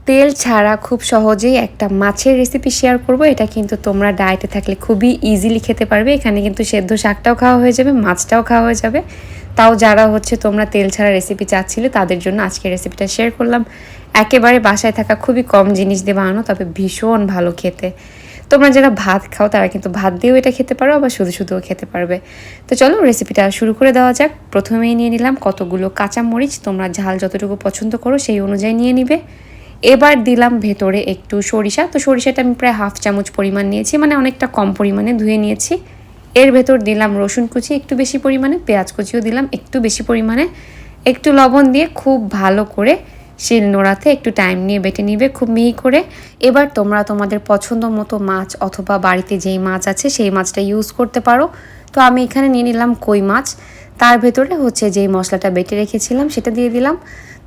তেল ছাড়া খুব সহজেই একটা মাছের রেসিপি শেয়ার করব। এটা কিন্তু তোমরা ডায়েটে থাকলে খুবই ইজিলি খেতে পারবে। এখানে কিন্তু সেদ্ধ শাকটাও খাওয়া হয়ে যাবে, মাছটাও খাওয়া হয়ে যাবে। তাও যারা তোমরা তেল ছাড়া রেসিপি চাচ্ছিলে তাদের জন্য আজকে রেসিপিটা শেয়ার করলাম। একেবারে বাসায় থাকা খুবই কম জিনিস দিয়ে বানানো, তবে ভীষণ ভালো খেতে। তোমরা যারা ভাত খাও তারা কিন্তু ভাত দিয়েও এটা খেতে পারো, আবার শুধু শুধুও খেতে পারবে। তো চলো রেসিপিটা শুরু করে দেওয়া যাক। প্রথমেই নিয়ে নিলাম কতগুলো কাঁচামরিচ, তোমরা ঝাল যতটুকু পছন্দ করো সেই অনুযায়ী নিয়ে নিবে। এবার দিলাম ভেতরে একটু সরিষা। তো সরিষাটা আমি প্রায় 1/2 চামচ পরিমাণ নিয়েছি, মানে অনেকটা কম পরিমাণে ধুয়ে নিয়েছি। এর ভেতর দিলাম রসুন কুচি একটু বেশি পরিমাণে, পেঁয়াজ কুচিও দিলাম একটু বেশি পরিমাণে। একটু লবণ দিয়ে খুব ভালো করে শিল নোড়াতে একটু টাইম নিয়ে বেটে নিবে খুব মিহি করে। এবার তোমরা তোমাদের পছন্দ মতো মাছ অথবা বাড়িতে যেই মাছ আছে সেই মাছটা ইউজ করতে পারো। তো আমি এখানে নিয়ে নিলাম কই মাছ। তার ভেতরে যেই মশলাটা বেটে রেখেছিলাম সেটা দিয়ে দিলাম।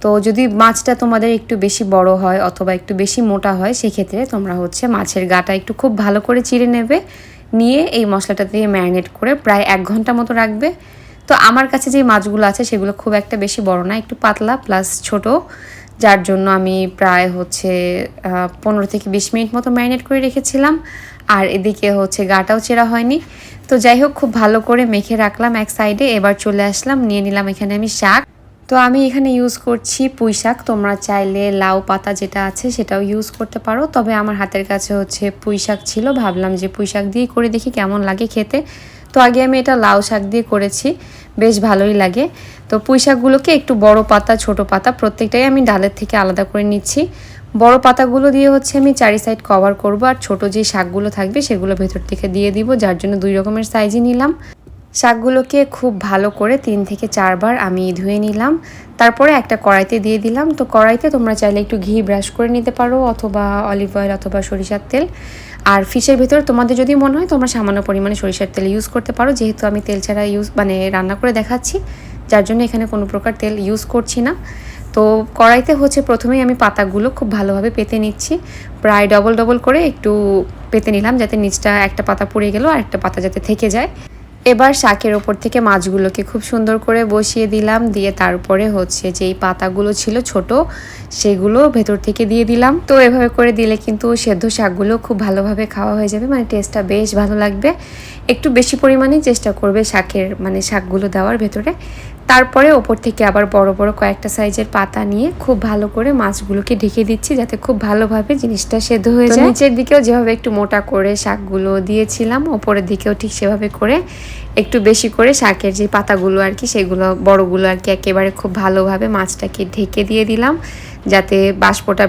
তো যদি মাছটা তোমাদের একটু বেশি বড় হয় অথবা একটু বেশি মোটা হয়, সেক্ষেত্রে তোমরা মাছের গাটা একটু খুব ভালো করে চিড়ে নেবে, নিয়ে এই মশলাটা দিয়ে ম্যারিনেট করে প্রায় 1 ঘন্টা মতো রাখবে। তো আমার কাছে যে মাছগুলো আছে সেগুলো খুব একটা বেশি বড় না, একটু পাতলা প্লাস ছোট, যার জন্য আমি প্রায় 15 থেকে 20 মিনিট মতো ম্যারিনেট করে রেখেছিলাম। আর এদিকে গাটাও চেরা হয়নি। তো যাই হোক, খুব ভালো করে মেখে রাখলাম এক সাইডে। এবার চলে আসলাম, নিয়ে নিলাম এখানে আমি শাক। তো আমি এখানে ইউজ করছি পুঁই শাক। তোমরা চাইলে লাউ পাতা যেটা আছে সেটাও ইউজ করতে পারো, তবে আমার হাতের কাছে পুঁই শাক ছিল। ভাবলাম যে পুঁই শাক দিয়ে করে দেখি কেমন লাগে খেতে। তো আগে আমি এটা লাউ শাক দিয়ে করেছি, বেশ ভালোই লাগে। তো পুঁই শাকগুলোকে একটু বড় পাতা ছোট পাতা প্রত্যেকটাই আমি ডালের থেকে আলাদা করে নিচ্ছি। বড় পাতাগুলো দিয়ে আমি 4 সাইড কভার করব, আর ছোট যে শাকগুলো থাকবে সেগুলো ভেতর থেকে দিয়ে দিব, যার জন্য 2 রকমের সাইজই নিলাম। শাকগুলোকে খুব ভালো করে 3 থেকে 4 বার আমি ধুয়ে নিলাম। তারপরে একটা কড়াইতে দিয়ে দিলাম। তো কড়াইতে তোমরা চাইলে একটু ঘি ব্রাশ করে নিতে পারো, অথবা অলিভ অয়েল অথবা সরিষার তেল। আর ফিশের ভিতরে তোমাদের যদি মনে হয় তোমরা সামান্য পরিমাণে সরিষার তেল ইউজ করতে পারো, যেহেতু আমি তেল ছাড়া রান্না করে দেখাচ্ছি, যার জন্য এখানে কোনো প্রকার তেল ইউজ করছি না। তো কড়াইতে প্রথমেই আমি পাতাগুলো খুব ভালোভাবে পেতে নিচ্ছি, প্রায় ডবল ডবল করে একটু পেতে নিলাম, যাতে নিচটা একটা পাতা পুড়ে গেল আর একটা পাতা যাতে থেকে যায়। এবার শাকের ওপর থেকে মাছগুলোকে খুব সুন্দর করে বসিয়ে দিলাম, দিয়ে তারপরে যেই পাতাগুলো ছিল ছোট সেগুলো ভেতর থেকে দিয়ে দিলাম। তো এভাবে করে দিলে কিন্তু সেদ্ধ শাকগুলো খুব ভালোভাবে খাওয়া হয়ে যাবে, মানে টেস্টটা বেশ ভালো লাগবে। একটু বেশি পরিমাণেই চেষ্টা করবে শাকগুলো দেওয়ার ভেতরে। তারপরে ওপর থেকে আবার বড় বড় কয়েকটা সাইজের পাতা নিয়ে খুব ভালো করে মাছগুলোকে ঢেকে দিচ্ছি, যাতে খুব ভালোভাবে জিনিসটা সেদ্ধ হয়ে যায়। নিচের দিকেও যেভাবে একটু মোটা করে শাকগুলো দিয়েছিলাম, ওপরের দিকেও ঠিক সেভাবে করে একটু বেশি করে শাকের যে পাতাগুলো সেগুলো বড়গুলো একেবারে খুব ভালোভাবে মাছটাকে ঢেকে দিয়ে দিলাম, যাতে বাষ্পটা